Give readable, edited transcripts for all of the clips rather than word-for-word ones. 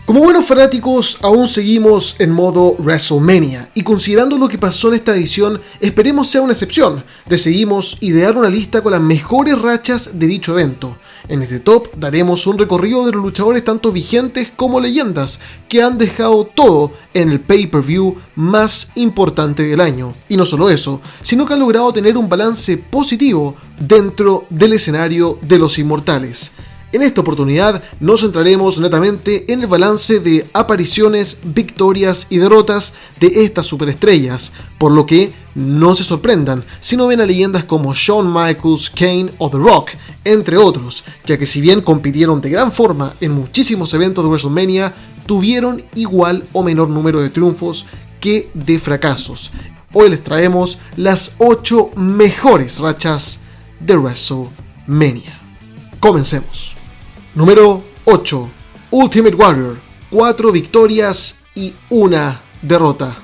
Como buenos fanáticos, aún seguimos en modo WrestleMania, y considerando lo que pasó en esta edición, esperemos sea una excepción. Decidimos idear una lista con las mejores rachas de dicho evento. En este top daremos un recorrido de los luchadores tanto vigentes como leyendas, que han dejado todo en el pay-per-view más importante del año. Y no solo eso, sino que han logrado tener un balance positivo dentro del escenario de los inmortales. En esta oportunidad nos centraremos netamente en el balance de apariciones, victorias y derrotas de estas superestrellas, por lo que no se sorprendan si no ven a leyendas como Shawn Michaels, Kane o The Rock, entre otros, ya que si bien compitieron de gran forma en muchísimos eventos de WrestleMania, tuvieron igual o menor número de triunfos que de fracasos. Hoy les traemos las 8 mejores rachas de WrestleMania. Comencemos. Número 8. Ultimate Warrior, 4 victorias y 1 derrota.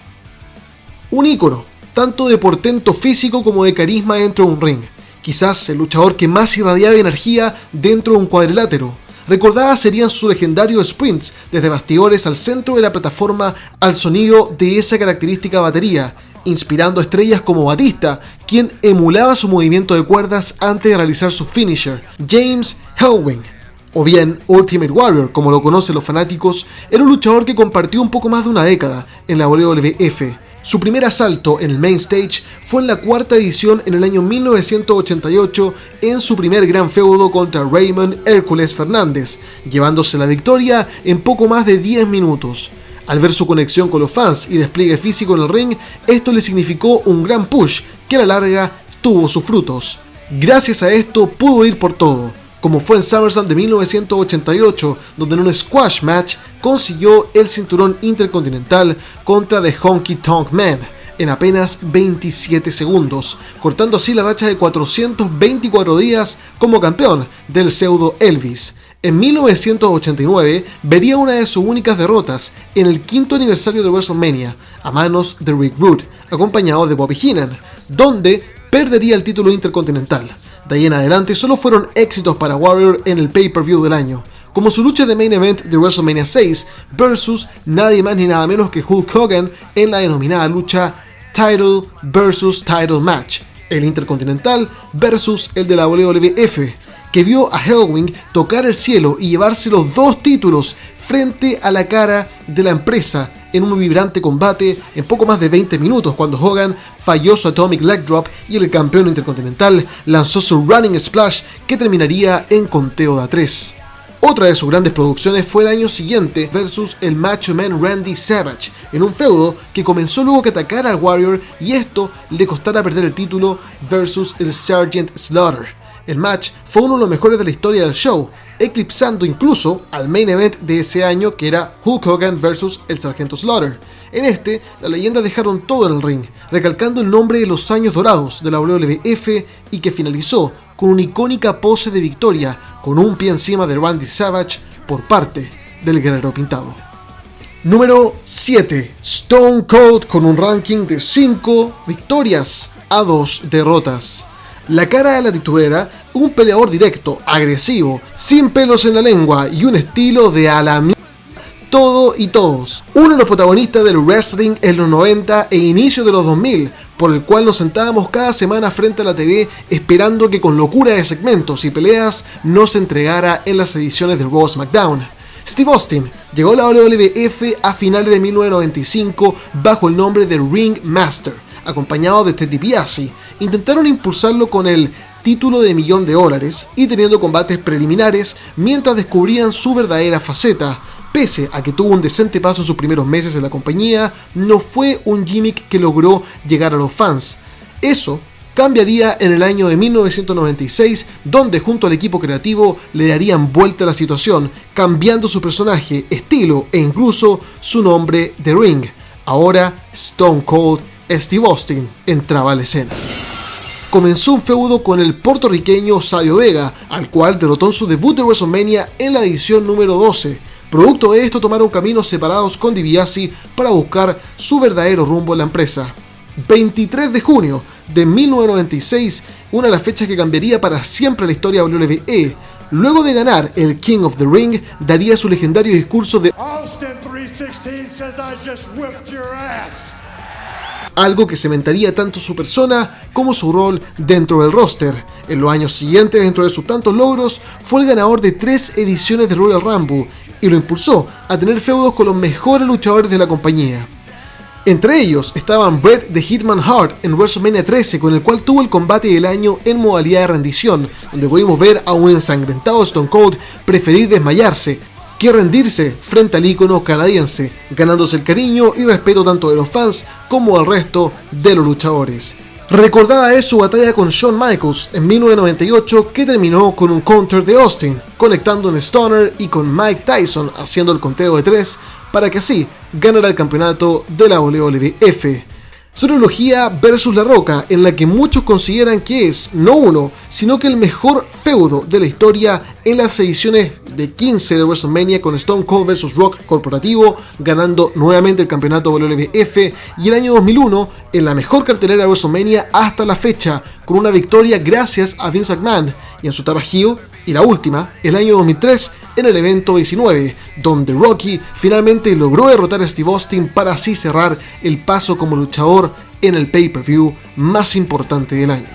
Un ícono, tanto de portento físico como de carisma dentro de un ring. Quizás el luchador que más irradiaba energía dentro de un cuadrilátero. Recordadas serían sus legendarios sprints, desde bastidores al centro de la plataforma al sonido de esa característica batería, inspirando a estrellas como Batista, quien emulaba su movimiento de cuerdas antes de realizar su finisher, James Ellsworth. O bien, Ultimate Warrior, como lo conocen los fanáticos, era un luchador que compartió un poco más de una década en la WWF. Su primer asalto en el main stage fue en la cuarta edición en el año 1988 en su primer gran feudo contra Raymond Hércules Fernández, llevándose la victoria en poco más de 10 minutos. Al ver su conexión con los fans y despliegue físico en el ring, esto le significó un gran push que a la larga tuvo sus frutos. Gracias a esto pudo ir por todo, como fue en SummerSlam de 1988, donde en un squash match consiguió el cinturón intercontinental contra The Honky Tonk Man en apenas 27 segundos, cortando así la racha de 424 días como campeón del pseudo Elvis. En 1989 vería una de sus únicas derrotas en el 5º aniversario de WrestleMania a manos de Rick Rude, acompañado de Bobby Heenan, donde perdería el título intercontinental. De ahí en adelante solo fueron éxitos para Warrior en el pay-per-view del año, como su lucha de main event de WrestleMania 6 versus nadie más ni nada menos que Hulk Hogan en la denominada lucha Title vs Title Match, el intercontinental versus el de la WWF, que vio a Ellsworth tocar el cielo y llevarse los 2 títulos frente a la cara de la empresa en un vibrante combate en poco más de 20 minutos, cuando Hogan falló su Atomic Leg Drop y el campeón intercontinental lanzó su Running Splash, que terminaría en conteo de a 3. Otra de sus grandes producciones fue el año siguiente versus el Macho Man Randy Savage, en un feudo que comenzó luego que atacara al Warrior y esto le costara perder el título versus el Sergeant Slaughter. El match fue uno de los mejores de la historia del show, eclipsando incluso al main event de ese año, que era Hulk Hogan vs el Sargento Slaughter. En este, las leyendas dejaron todo en el ring, recalcando el nombre de los años dorados de la WWF, y que finalizó con una icónica pose de victoria con un pie encima de Randy Savage por parte del Guerrero Pintado. Número 7. Stone Cold, con un ranking de 5 victorias a 2 derrotas. La cara de la titubera, un peleador directo, agresivo, sin pelos en la lengua y un estilo de a la mierda todo y todos. Uno de los protagonistas del wrestling en los 90 e inicio de los 2000, por el cual nos sentábamos cada semana frente a la TV esperando que con locura de segmentos y peleas nos entregara en las ediciones de Raw SmackDown. Steve Austin llegó a la WWF a finales de 1995 bajo el nombre de Ring Master, acompañado de Ted DiBiase. Intentaron impulsarlo con el título de $1 millón y teniendo combates preliminares mientras descubrían su verdadera faceta. Pese a que tuvo un decente paso en sus primeros meses en la compañía, no fue un gimmick que logró llegar a los fans. Eso cambiaría en el año de 1996, donde junto al equipo creativo le darían vuelta a la situación, cambiando su personaje, estilo e incluso su nombre de ring. Ahora Stone Cold Steve Austin entraba a la escena. Comenzó un feudo con el puertorriqueño Savio Vega, al cual derrotó en su debut de WrestleMania en la edición número 12. Producto de esto, tomaron caminos separados con DiBiase para buscar su verdadero rumbo en la empresa. 23 de junio de 1996, una de las fechas que cambiaría para siempre la historia de WWE. Luego de ganar el King of the Ring, daría su legendario discurso de Austin 316 says I just whipped your ass. Algo que cementaría tanto su persona como su rol dentro del roster. En los años siguientes, dentro de sus tantos logros, fue el ganador de 3 ediciones de Royal Rumble y lo impulsó a tener feudos con los mejores luchadores de la compañía. Entre ellos estaban Bret the Hitman Hart en WrestleMania 13, con el cual tuvo el combate del año en modalidad de rendición, donde pudimos ver a un ensangrentado Stone Cold preferir desmayarse que rendirse frente al ícono canadiense, ganándose el cariño y respeto tanto de los fans como del resto de los luchadores. Recordada es su batalla con Shawn Michaels en 1998, que terminó con un counter de Austin, conectando un Stunner y con Mike Tyson haciendo el conteo de 3 para que así ganara el campeonato de la WWF. Su trilogía versus La Roca, en la que muchos consideran que es no uno, sino que el mejor feudo de la historia en las ediciones de 15 de WrestleMania, con Stone Cold vs Rock corporativo, ganando nuevamente el campeonato WWF, y el año 2001 en la mejor cartelera de WrestleMania hasta la fecha, con una victoria gracias a Vince McMahon, y en su etapa heel, y la última, el año 2003 en el evento 19, donde Rocky finalmente logró derrotar a Steve Austin para así cerrar el paso como luchador en el pay-per-view más importante del año.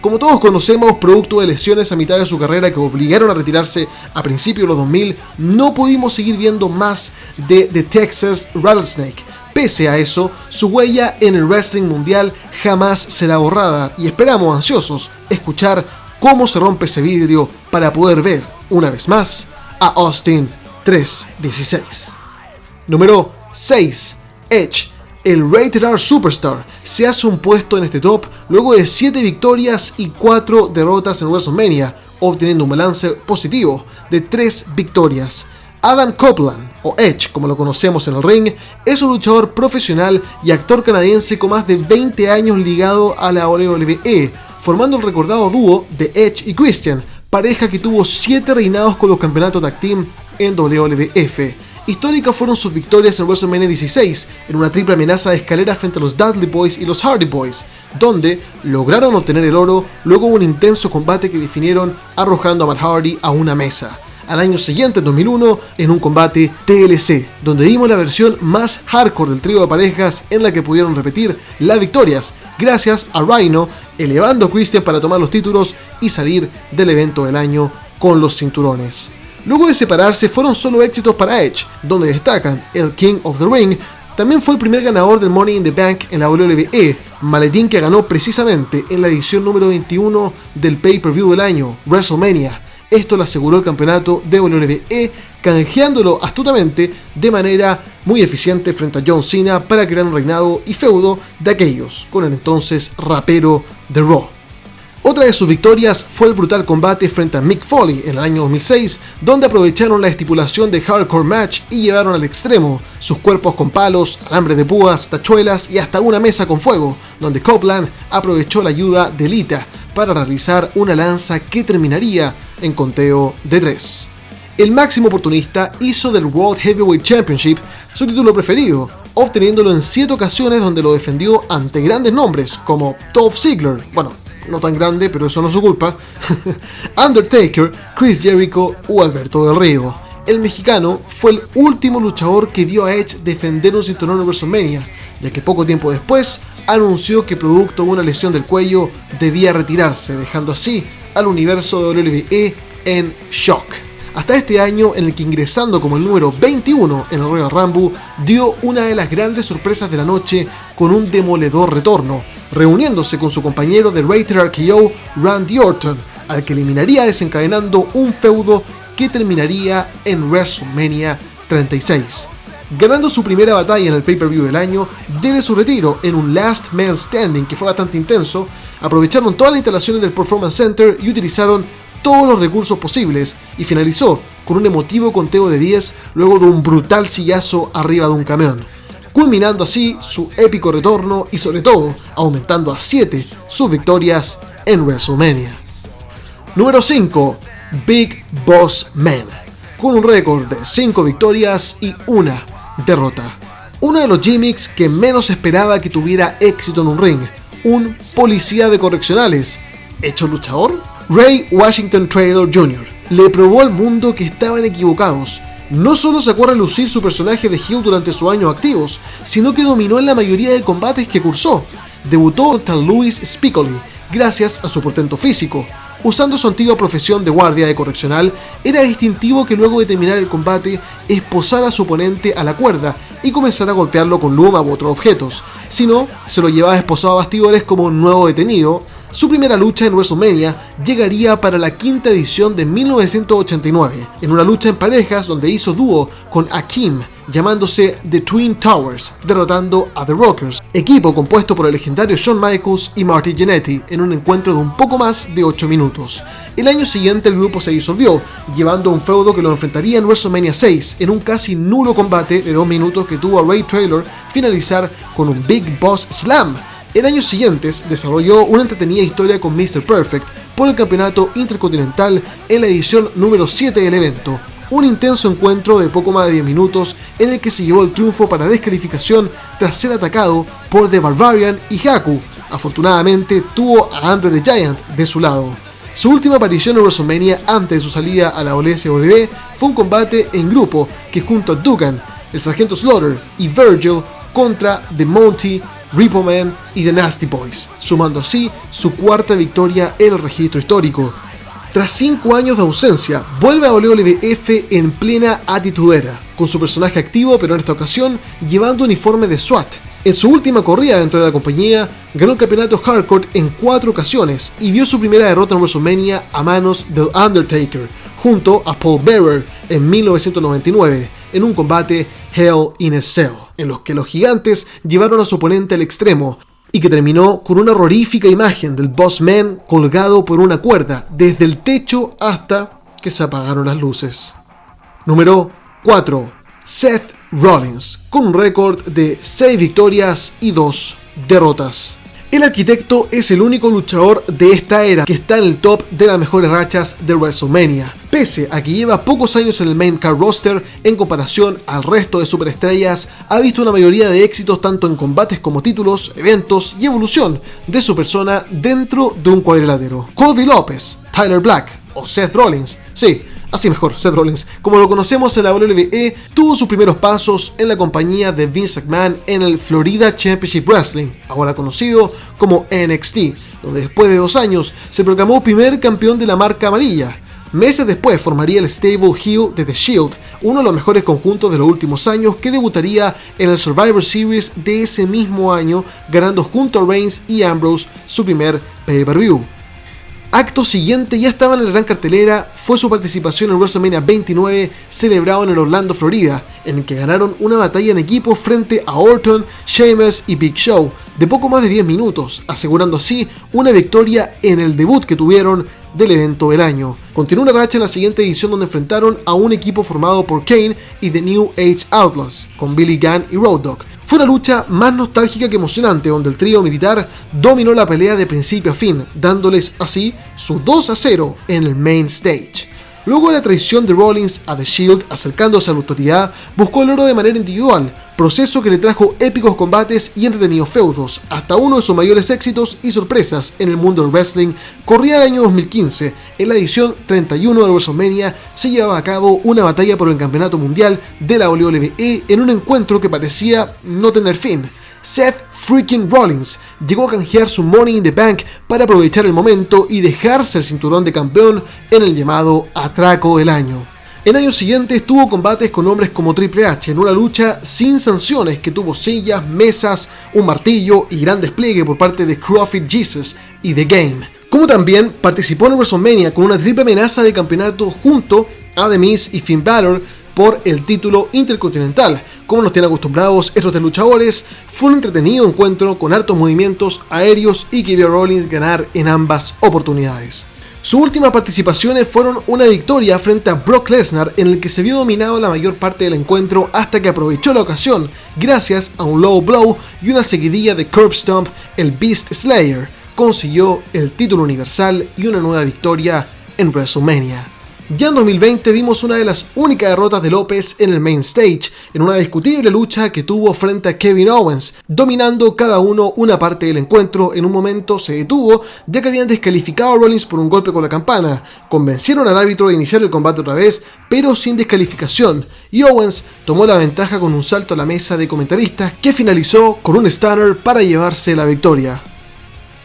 Como todos conocemos, producto de lesiones a mitad de su carrera que obligaron a retirarse a principios de los 2000, no pudimos seguir viendo más de The Texas Rattlesnake. Pese a eso, su huella en el wrestling mundial jamás será borrada y esperamos ansiosos escuchar cómo se rompe ese vidrio para poder ver, una vez más, a Austin 316. Número 6. Edge, el Rated R Superstar, se hace un puesto en este top luego de 7 victorias y 4 derrotas en WrestleMania, obteniendo un balance positivo de 3 victorias. Adam Copeland, o Edge como lo conocemos en el ring, es un luchador profesional y actor canadiense con más de 20 años ligado a la WWE, formando el recordado dúo de Edge y Christian, pareja que tuvo 7 reinados con los campeonatos tag team en WWF. Históricas fueron sus victorias en WrestleMania 16, en una triple amenaza de escalera frente a los Dudley Boys y los Hardy Boys, donde lograron obtener el oro luego de un intenso combate que definieron arrojando a Matt Hardy a una mesa. Al año siguiente, en 2001, en un combate TLC, donde vimos la versión más hardcore del trío de parejas en la que pudieron repetir las victorias, gracias a Rhino elevando a Christian para tomar los títulos y salir del evento del año con los cinturones. Luego de separarse fueron solo éxitos para Edge, donde destacan el King of the Ring. También fue el primer ganador del Money in the Bank en la WWE, maletín que ganó precisamente en la edición número 21 del pay-per-view del año, WrestleMania. Esto le aseguró el campeonato de WWE, canjeándolo astutamente de manera muy eficiente frente a John Cena para crear un reinado y feudo de aquellos con el entonces rapero The Raw. Otra de sus victorias fue el brutal combate frente a Mick Foley en el año 2006, donde aprovecharon la estipulación de Hardcore Match y llevaron al extremo sus cuerpos con palos, alambre de púas, tachuelas y hasta una mesa con fuego, donde Copeland aprovechó la ayuda de Lita para realizar una lanza que terminaría en conteo de 3. El máximo oportunista hizo del World Heavyweight Championship su título preferido, obteniéndolo en 7 ocasiones donde lo defendió ante grandes nombres como Dolph Ziggler, bueno, no tan grande, pero eso no es su culpa, Undertaker, Chris Jericho o Alberto Del Rio. El mexicano fue el último luchador que vio a Edge defender un cinturón en WrestleMania, ya que poco tiempo después anunció que producto de una lesión del cuello debía retirarse, dejando así al universo de WWE en shock. Hasta este año, en el que ingresando como el número 21 en el Royal Rumble, dio una de las grandes sorpresas de la noche con un demoledor retorno, reuniéndose con su compañero de Rated RKO, Randy Orton, al que eliminaría desencadenando un feudo que terminaría en WrestleMania 36. Ganando su primera batalla en el pay-per-view del año, debe su retiro en un Last Man Standing que fue bastante intenso. Aprovecharon todas las instalaciones del Performance Center y utilizaron todos los recursos posibles, y finalizó con un emotivo conteo de 10 luego de un brutal sillazo arriba de un camión, culminando así su épico retorno y sobre todo aumentando a 7 sus victorias en WrestleMania. Número 5. Big Boss Man, con un récord de 5 victorias y 1 derrota. Uno de los gimmicks que menos esperaba que tuviera éxito en un ring, un policía de correccionales, hecho luchador. Ray Washington Taylor Jr., le probó al mundo que estaban equivocados. No solo sacó a relucir su personaje de heel durante sus años activos, sino que dominó en la mayoría de combates que cursó. Debutó contra Louis Spicolli, gracias a su portento físico. Usando su antigua profesión de guardia de correccional, era distintivo que luego de terminar el combate, esposara a su oponente a la cuerda y comenzara a golpearlo con luma u otros objetos. Si no, se lo llevaba esposado a bastidores como un nuevo detenido. Su primera lucha en WrestleMania llegaría para la quinta edición de 1989, en una lucha en parejas donde hizo dúo con Akeem, llamándose The Twin Towers, derrotando a The Rockers, equipo compuesto por el legendario Shawn Michaels y Marty Jannetty, en un encuentro de un poco más de 8 minutos. El año siguiente el grupo se disolvió, llevando a un feudo que lo enfrentaría en WrestleMania 6, en un casi nulo combate de 2 minutos que tuvo a Ray Traylor finalizar con un Big Boss Slam. En años siguientes desarrolló una entretenida historia con Mr. Perfect por el campeonato intercontinental en la edición número 7 del evento. Un intenso encuentro de poco más de 10 minutos en el que se llevó el triunfo para descalificación tras ser atacado por The Barbarian y Haku. Afortunadamente tuvo a Andre the Giant de su lado. Su última aparición en WrestleMania antes de su salida a la WCW fue un combate en grupo que junto a Duggan, el Sargento Slaughter y Virgil contra The Monty, Repo Man y The Nasty Boys, sumando así su cuarta victoria en el registro histórico. Tras 5 años de ausencia, vuelve a WWF en plena Attitude Era, con su personaje activo pero en esta ocasión llevando uniforme de SWAT. En su última corrida dentro de la compañía, ganó el campeonato Hardcore en 4 ocasiones y vio su primera derrota en WrestleMania a manos del Undertaker, junto a Paul Bearer en 1999, en un combate Hell in a Cell, en los que los gigantes llevaron a su oponente al extremo, y que terminó con una horrorífica imagen del Boss Man colgado por una cuerda desde el techo hasta que se apagaron las luces. Número 4. Seth Rollins, con un récord de 6 victorias y 2 derrotas. El arquitecto es el único luchador de esta era que está en el top de las mejores rachas de WrestleMania, pese a que lleva pocos años en el main card roster en comparación al resto de superestrellas. Ha visto una mayoría de éxitos tanto en combates como títulos, eventos y evolución de su persona dentro de un cuadrilátero. Colby López, Tyler Black o Seth Rollins, sí, así mejor, Seth Rollins, como lo conocemos en la WWE, tuvo sus primeros pasos en la compañía de Vince McMahon en el Florida Championship Wrestling, ahora conocido como NXT, donde después de 2 años se proclamó primer campeón de la marca amarilla. Meses después formaría el stable heel de The Shield, uno de los mejores conjuntos de los últimos años, que debutaría en el Survivor Series de ese mismo año, ganando junto a Reigns y Ambrose su primer pay-per-view. Acto siguiente, ya estaba en la gran cartelera, fue su participación en WrestleMania 29, celebrado en el Orlando, Florida, en el que ganaron una batalla en equipo frente a Orton, Sheamus y Big Show, de poco más de 10 minutos, asegurando así una victoria en el debut que tuvieron del evento del año. Continuó una racha en la siguiente edición donde enfrentaron a un equipo formado por Kane y The New Age Outlaws, con Billy Gunn y Road Dogg. Fue una lucha más nostálgica que emocionante, donde el trío militar dominó la pelea de principio a fin, dándoles así su 2-0 en el main stage. Luego de la traición de Rollins a The Shield, acercándose a la autoridad, buscó el oro de manera individual, proceso que le trajo épicos combates y entretenidos feudos, hasta uno de sus mayores éxitos y sorpresas en el mundo del wrestling. Corría el año 2015, en la edición 31 de WrestleMania se llevaba a cabo una batalla por el campeonato mundial de la WWE en un encuentro que parecía no tener fin. Seth freaking Rollins llegó a canjear su Money in the Bank para aprovechar el momento y dejarse el cinturón de campeón en el llamado atraco del año. En años siguientes tuvo combates con hombres como Triple H en una lucha sin sanciones que tuvo sillas, mesas, un martillo y gran despliegue por parte de Crawford Jesus y The Game. Como también participó en WrestleMania con una triple amenaza de campeonato junto a The Miz y Finn Balor por el título intercontinental. Como nos tienen acostumbrados estos 3 luchadores, fue un entretenido encuentro con hartos movimientos aéreos y que vio a Rollins ganar en ambas oportunidades. Sus últimas participaciones fueron una victoria frente a Brock Lesnar, en el que se vio dominado la mayor parte del encuentro hasta que aprovechó la ocasión gracias a un low blow y una seguidilla de curb stomp. El Beast Slayer consiguió el título universal y una nueva victoria en WrestleMania. Ya en 2020 vimos una de las únicas derrotas de López en el main stage, en una discutible lucha que tuvo frente a Kevin Owens, dominando cada uno una parte del encuentro. En un momento se detuvo, ya que habían descalificado a Rollins por un golpe con la campana. Convencieron al árbitro de iniciar el combate otra vez, pero sin descalificación, y Owens tomó la ventaja con un salto a la mesa de comentaristas que finalizó con un stunner para llevarse la victoria.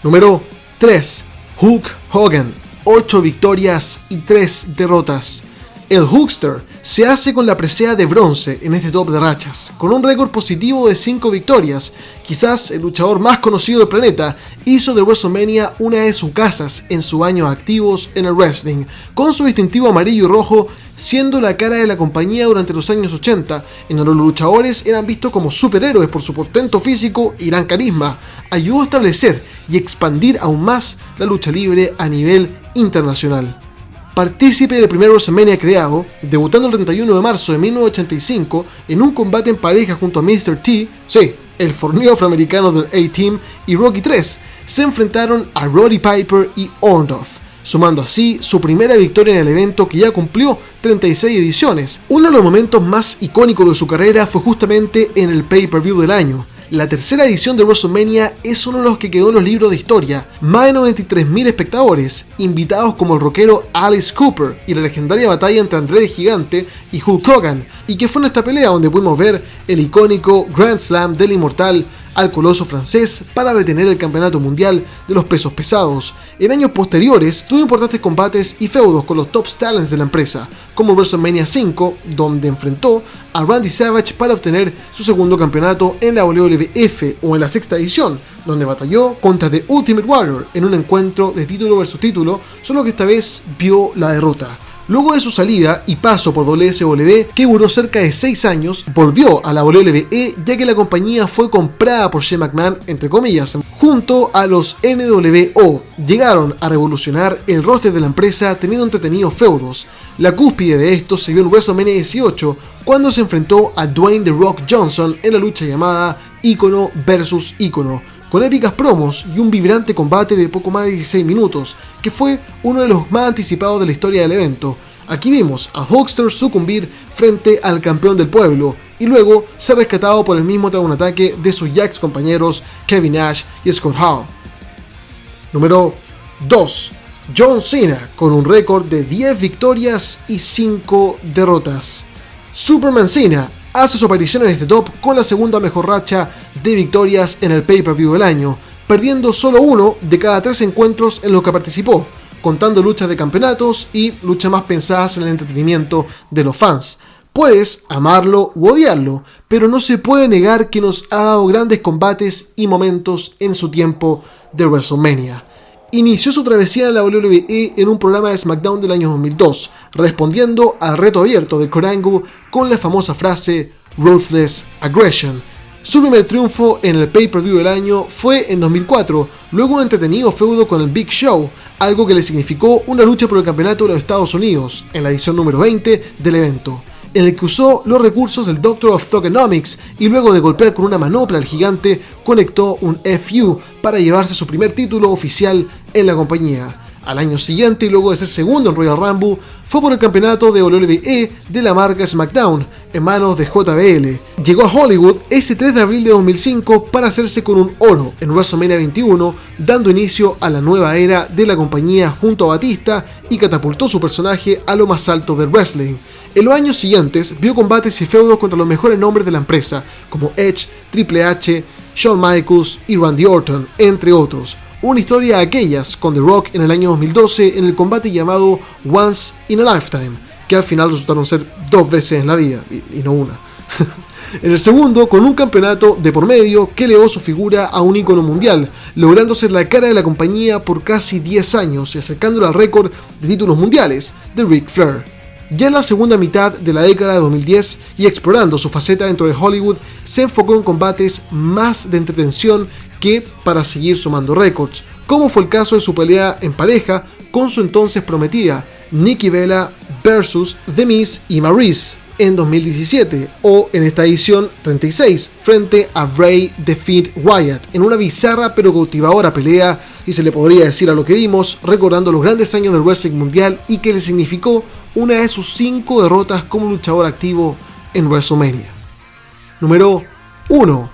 Número 3. Hulk Hogan. 8 victorias y 3 derrotas. El Hulkster se hace con la presea de bronce en este top de rachas, con un récord positivo de 5 victorias. Quizás el luchador más conocido del planeta hizo de WrestleMania una de sus casas en sus años activos en el wrestling, con su distintivo amarillo y rojo, siendo la cara de la compañía durante los años 80, en donde los luchadores eran vistos como superhéroes por su portento físico y gran carisma. Ayudó a establecer y expandir aún más la lucha libre a nivel internacional. Partícipe del primer WrestleMania creado, debutando el 31 de marzo de 1985 en un combate en pareja junto a Mr. T, sí, el fornido afroamericano del A-Team, y Rocky 3, se enfrentaron a Roddy Piper y Orndorff, sumando así su primera victoria en el evento, que ya cumplió 36 ediciones. Uno de los momentos más icónicos de su carrera fue justamente en el pay-per-view del año. La tercera edición de WrestleMania es uno de los que quedó en los libros de historia. Más de 93.000 espectadores, invitados como el rockero Alice Cooper, y la legendaria batalla entre André el Gigante y Hulk Hogan, y que fue en esta pelea donde pudimos ver el icónico Grand Slam del inmortal al coloso francés para retener el campeonato mundial de los pesos pesados. En años posteriores tuvo importantes combates y feudos con los top talents de la empresa, como WrestleMania 5, donde enfrentó a Randy Savage para obtener su segundo campeonato en la WWF, o en la sexta edición, donde batalló contra The Ultimate Warrior en un encuentro de título versus título, solo que esta vez vio la derrota. Luego de su salida y paso por WSW, que duró cerca de 6 años, volvió a la WWE, ya que la compañía fue comprada por Shane McMahon, entre comillas, junto a los NWO. Llegaron a revolucionar el roster de la empresa teniendo entretenidos feudos. La cúspide de esto se vio en WrestleMania 18, cuando se enfrentó a Dwayne The Rock Johnson en la lucha llamada Ícono vs Ícono, con épicas promos y un vibrante combate de poco más de 16 minutos, que fue uno de los más anticipados de la historia del evento. Aquí vimos a Hulkster sucumbir frente al campeón del pueblo, y luego ser rescatado por el mismo tras un ataque de sus ya ex compañeros Kevin Nash y Scott Hall. Número 2. John Cena, con un récord de 10 victorias y 5 derrotas. Superman Cena hace su aparición en este top con la segunda mejor racha de victorias en el pay-per-view del año, perdiendo solo uno de cada 3 encuentros en los que participó, contando luchas de campeonatos y luchas más pensadas en el entretenimiento de los fans. Puedes amarlo u odiarlo, pero no se puede negar que nos ha dado grandes combates y momentos en su tiempo de WrestleMania. Inició su travesía en la WWE en un programa de SmackDown del año 2002, respondiendo al reto abierto de Kurt Angle con la famosa frase Ruthless Aggression. Su primer triunfo en el pay-per-view del año fue en 2004, luego un entretenido feudo con el Big Show, algo que le significó una lucha por el campeonato de los Estados Unidos, en la edición número 20 del evento, en el que usó los recursos del Doctor of Thugonomics y luego de golpear con una manopla al gigante, conectó un FU para llevarse su primer título oficial en la compañía. Al año siguiente, y luego de ser segundo en Royal Rumble, fue por el campeonato de WWE de la marca SmackDown, en manos de JBL. Llegó a Hollywood ese 3 de abril de 2005 para hacerse con un oro en WrestleMania 21, dando inicio a la nueva era de la compañía junto a Batista, y catapultó su personaje a lo más alto del wrestling. En los años siguientes vio combates y feudos contra los mejores nombres de la empresa, como Edge, Triple H, Shawn Michaels y Randy Orton, entre otros. Una historia de aquellas con The Rock en el año 2012 en el combate llamado Once in a Lifetime, que al final resultaron ser 2 veces en la vida, y no una. En el segundo, con un campeonato de por medio que elevó su figura a un ícono mundial, logrando ser la cara de la compañía por casi 10 años y acercándolo al récord de títulos mundiales de Ric Flair. Ya en la segunda mitad de la década de 2010 y explorando su faceta dentro de Hollywood, se enfocó en combates más de entretención que para seguir sumando récords, como fue el caso de su pelea en pareja con su entonces prometida, Nikki Bella vs The Miz y Maryse, en 2017, o en esta edición 36, frente a Bray the Fiend Wyatt, en una bizarra pero cautivadora pelea, y se le podría decir a lo que vimos, recordando los grandes años del wrestling mundial y que le significó una de sus 5 derrotas como luchador activo en WrestleMania. Número 1.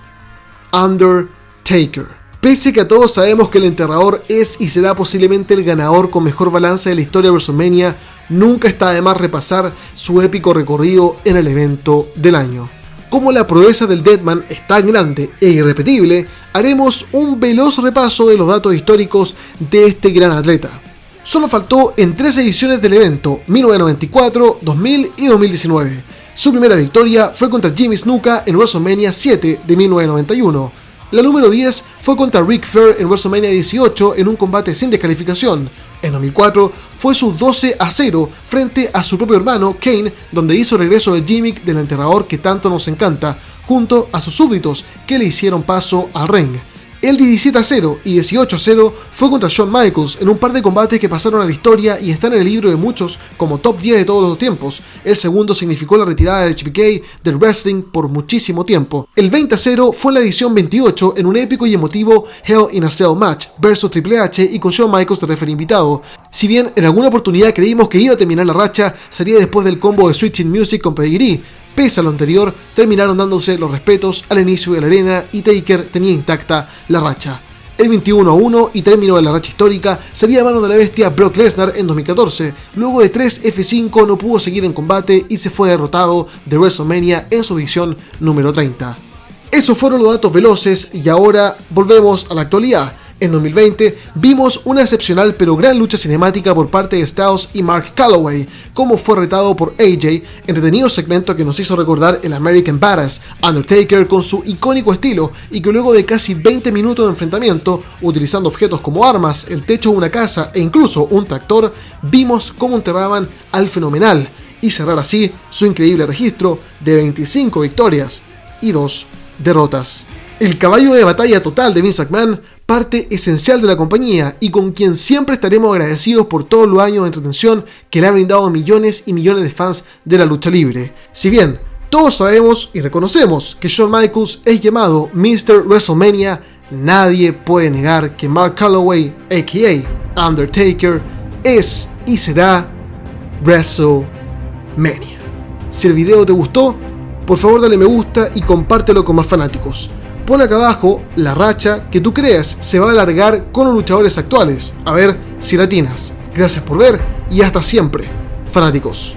Undertaker. Pese a que todos sabemos que el enterrador es y será posiblemente el ganador con mejor balance de la historia de WrestleMania, nunca está de más repasar su épico recorrido en el evento del año. Como la proeza del Deadman es tan grande e irrepetible, haremos un veloz repaso de los datos históricos de este gran atleta. Solo faltó en 3 ediciones del evento, 1994, 2000 y 2019. Su primera victoria fue contra Jimmy Snuka en WrestleMania 7 de 1991. La número 10 fue contra Ric Flair en WrestleMania 18 en un combate sin descalificación. En 2004 fue su 12-0 frente a su propio hermano Kane, donde hizo regreso el gimmick del enterrador que tanto nos encanta, junto a sus súbditos que le hicieron paso al ring. El 17-0 y 18-0 fue contra Shawn Michaels en un par de combates que pasaron a la historia y están en el libro de muchos como top 10 de todos los tiempos. El segundo significó la retirada de HBK del wrestling por muchísimo tiempo. El 20-0 fue en la edición 28 en un épico y emotivo Hell in a Cell match versus Triple H y con Shawn Michaels de referee invitado. Si bien en alguna oportunidad creímos que iba a terminar la racha, sería después del combo de Switching Music con Pedigree. Pese a lo anterior, terminaron dándose los respetos al inicio de la arena y Taker tenía intacta la racha. El 21-1 y término de la racha histórica sería a mano de la bestia Brock Lesnar en 2014. Luego de 3 F5 no pudo seguir en combate y se fue derrotado de WrestleMania en su edición número 30. Esos fueron los datos veloces y ahora volvemos a la actualidad. En 2020 vimos una excepcional pero gran lucha cinemática por parte de Styles y Mark Calloway, como fue retado por AJ, entretenido segmento que nos hizo recordar el American Badass, Undertaker con su icónico estilo y que luego de casi 20 minutos de enfrentamiento, utilizando objetos como armas, el techo de una casa e incluso un tractor, vimos cómo enterraban al fenomenal y cerrar así su increíble registro de 25 victorias y 2 derrotas. El caballo de batalla total de Vince McMahon, parte esencial de la compañía y con quien siempre estaremos agradecidos por todos los años de entretención que le ha brindado a millones y millones de fans de la lucha libre. Si bien todos sabemos y reconocemos que Shawn Michaels es llamado Mr. WrestleMania, nadie puede negar que Mark Calloway, a.k.a. Undertaker, es y será WrestleMania. Si el video te gustó, por favor dale me gusta y compártelo con más fanáticos. Pon acá abajo la racha que tú creas se va a alargar con los luchadores actuales. A ver si la atinas. Gracias por ver y hasta siempre, fanáticos.